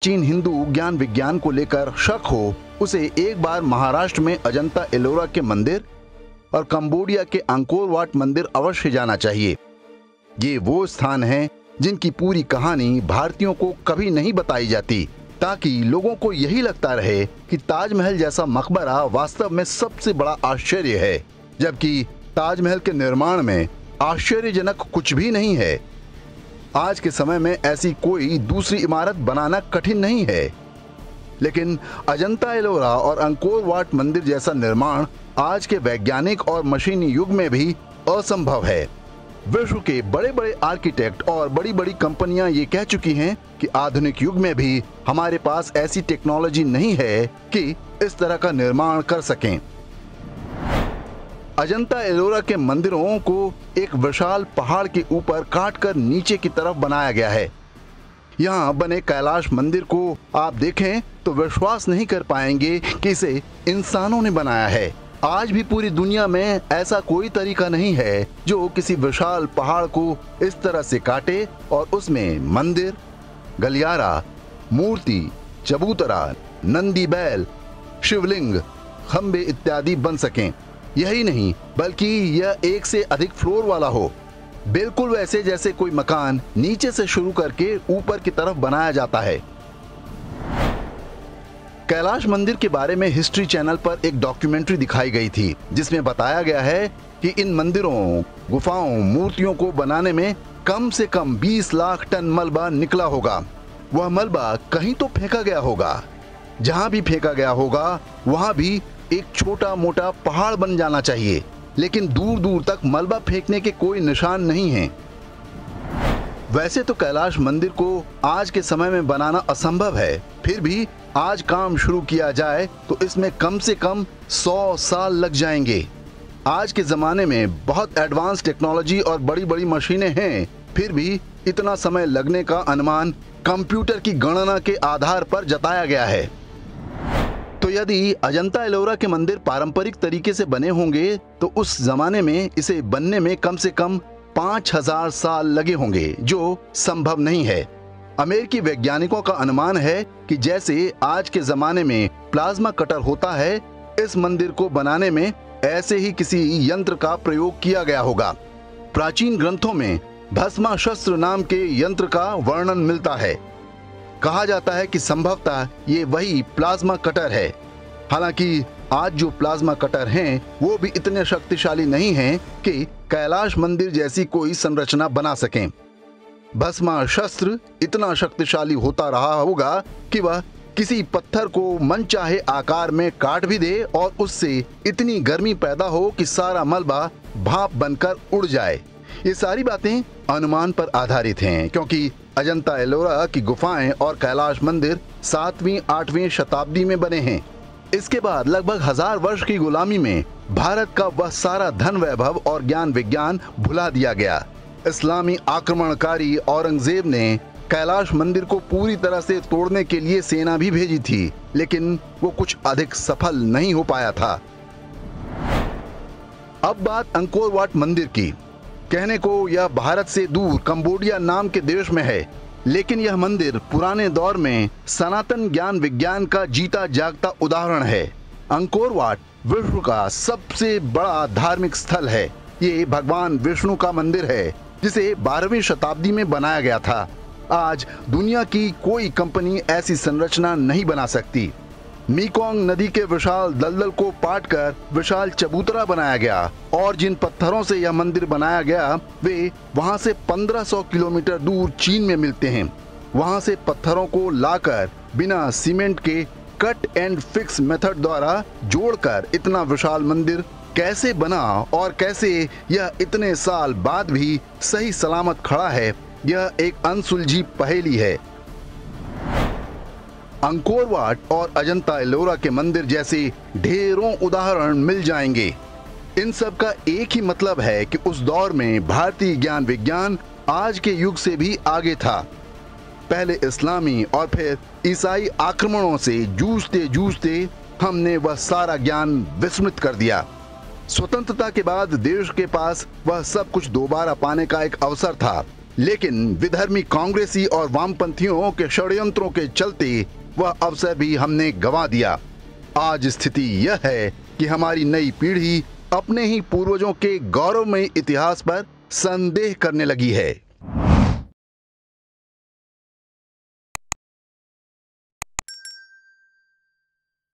चीन हिंदू ज्ञान विज्ञान को लेकर शक हो, उसे एक बार महाराष्ट्र में अजंता एलोरा के मंदिर और कंबोडिया के अंकोर वाट मंदिर अवश्य जाना चाहिए। ये वो स्थान हैं जिनकी पूरी कहानी भारतीयों को कभी नहीं बताई जाती, ताकि लोगों को यही लगता रहे कि ताजमहल जैसा मकबरा वास्तव में सबसे बड़ा आश्चर्य है, जबकि ताजमहल के निर्माण में आश्चर्यजनक कुछ भी नहीं है। आज के समय में ऐसी कोई दूसरी इमारत बनाना कठिन नहीं है, लेकिन अजंता एलोरा और अंकोर वाट मंदिर जैसा निर्माण आज के वैज्ञानिक और मशीनी युग में भी असंभव है। विश्व के बड़े बड़े आर्किटेक्ट और बड़ी बड़ी कंपनियां ये कह चुकी हैं कि आधुनिक युग में भी हमारे पास ऐसी टेक्नोलॉजी नहीं है कि इस तरह का निर्माण कर सकें। अजंता एलोरा के मंदिरों को एक विशाल पहाड़ के ऊपर काटकर नीचे की तरफ बनाया गया है। यहाँ बने कैलाश मंदिर को आप देखें तो विश्वास नहीं कर पाएंगे कि इसे इंसानों ने बनाया है। आज भी पूरी दुनिया में ऐसा कोई तरीका नहीं है जो किसी विशाल पहाड़ को इस तरह से काटे और उसमें मंदिर, गलियारा, मूर्ति, चबूतरा, नंदी बैल, शिवलिंग, खंबे इत्यादि बन सकें। यही नहीं बल्कि यह एक से अधिक फ्लोर वाला हो, बिल्कुल वैसे जैसे कोई मकान नीचे से शुरू करके ऊपर की तरफ बनाया जाता है। कैलाश मंदिर के बारे में हिस्ट्री चैनल पर एक डॉक्यूमेंट्री दिखाई गई थी, जिसमें बताया गया है कि इन मंदिरों, गुफाओं, मूर्तियों को बनाने में कम से कम 20 लाख टन मलबा निकला होगा। वह मलबा कहीं तो फेंका गया होगा। जहां भी फेंका गया होगा वहां भी एक छोटा मोटा पहाड़ बन जाना चाहिए, लेकिन दूर दूर तक मलबा फेंकने के कोई निशान नहीं है। वैसे तो कैलाश मंदिर को आज के समय में बनाना असंभव है, फिर भी आज काम शुरू किया जाए तो इसमें कम से कम 100 साल लग जाएंगे। आज के जमाने में बहुत एडवांस टेक्नोलॉजी और बड़ी बड़ी मशीनें हैं, फिर भी इतना समय लगने का अनुमान कंप्यूटर की गणना के आधार पर जताया गया है। तो यदि अजंता एलोरा के मंदिर पारंपरिक तरीके से बने होंगे तो उस जमाने में इसे बनने में कम से कम 5000 साल लगे होंगे, जो संभव नहीं है। अमेरिकी वैज्ञानिकों का अनुमान है कि जैसे आज के जमाने में प्लाज्मा कटर होता है, इस मंदिर को बनाने में ऐसे ही किसी यंत्र का प्रयोग किया गया होगा। प्राचीन ग्रंथों में भस्माशस्त्र नाम के यंत्र का वर्णन मिलता है। कहा जाता है कि संभवतः ये वही प्लाज्मा कटर है। हालांकि आज जो प्लाज्मा कटर हैं वो भी इतने शक्तिशाली नहीं हैं कि कैलाश मंदिर जैसी कोई संरचना बना सकें। भस्माशस्त्र इतना शक्तिशाली होता रहा होगा कि वह किसी पत्थर को मनचाहे आकार में काट भी दे और उससे इतनी गर्मी पैदा हो कि सारा मलबा भाप बनकर उड़ जाए। ये सारी बातें अनुमान पर आधारित हैं, क्योंकि अजंता एलोरा की गुफाएं और कैलाश मंदिर 7वीं-8वीं शताब्दी में बने हैं। इसके बाद लगभग 1000 वर्ष की गुलामी में भारत का वह सारा धन वैभव और ज्ञान विज्ञान भुला दिया गया। इस्लामी आक्रमणकारी औरंगजेब ने कैलाश मंदिर को पूरी तरह से तोड़ने के लिए सेना भी भेजी थी, लेकिन वो कुछ अधिक सफल नहीं हो पाया था। अब बात अंकोर वाट मंदिर की। कहने को यह भारत से दूर कंबोडिया नाम के देश में है, लेकिन यह मंदिर पुराने दौर में सनातन ज्ञान विज्ञान का जीता जागता उदाहरण है। अंकोर वाट विश्व का सबसे बड़ा धार्मिक स्थल है। ये भगवान विष्णु का मंदिर है, जिसे 12वीं शताब्दी में बनाया गया था। आज दुनिया की कोई कंपनी ऐसी संरचना नहीं बना सकती। मीकोंग नदी के विशाल दलदल को पाटकर विशाल चबूतरा बनाया गया और जिन पत्थरों से यह मंदिर बनाया गया वे वहां से 1500 किलोमीटर दूर चीन में मिलते हैं। वहां से पत्थरों को लाकर बिना सीमेंट के कट एंड फिक्स मेथड द्वारा जोड़कर इतना विशाल मंदिर कैसे बना और कैसे यह इतने साल बाद भी सही सलामत खड़ा है, यह एक अनसुलझी पहेली है। अंकोर वाट और अजंता एलोरा के मंदिर जैसे ढेरों उदाहरण मिल जाएंगे। इन सब का एक ही मतलब है कि उस दौर में भारतीय ज्ञान विज्ञान आज के युग से भी आगे था। पहले इस्लामी और फिर ईसाई आक्रमणों से जूझते जूझते हमने वह सारा ज्ञान विस्मृत कर दिया। स्वतंत्रता के बाद देश के पास वह सब कुछ दोबारा पाने का एक अवसर था। लेकिन विधर्मी कांग्रेसी और वामपंथियों के षड्यंत्रों के चलते वह अवसर भी हमने गंवा दिया। आज स्थिति यह है कि हमारी नई पीढ़ी अपने ही पूर्वजों के गौरवमय इतिहास पर संदेह करने लगी है।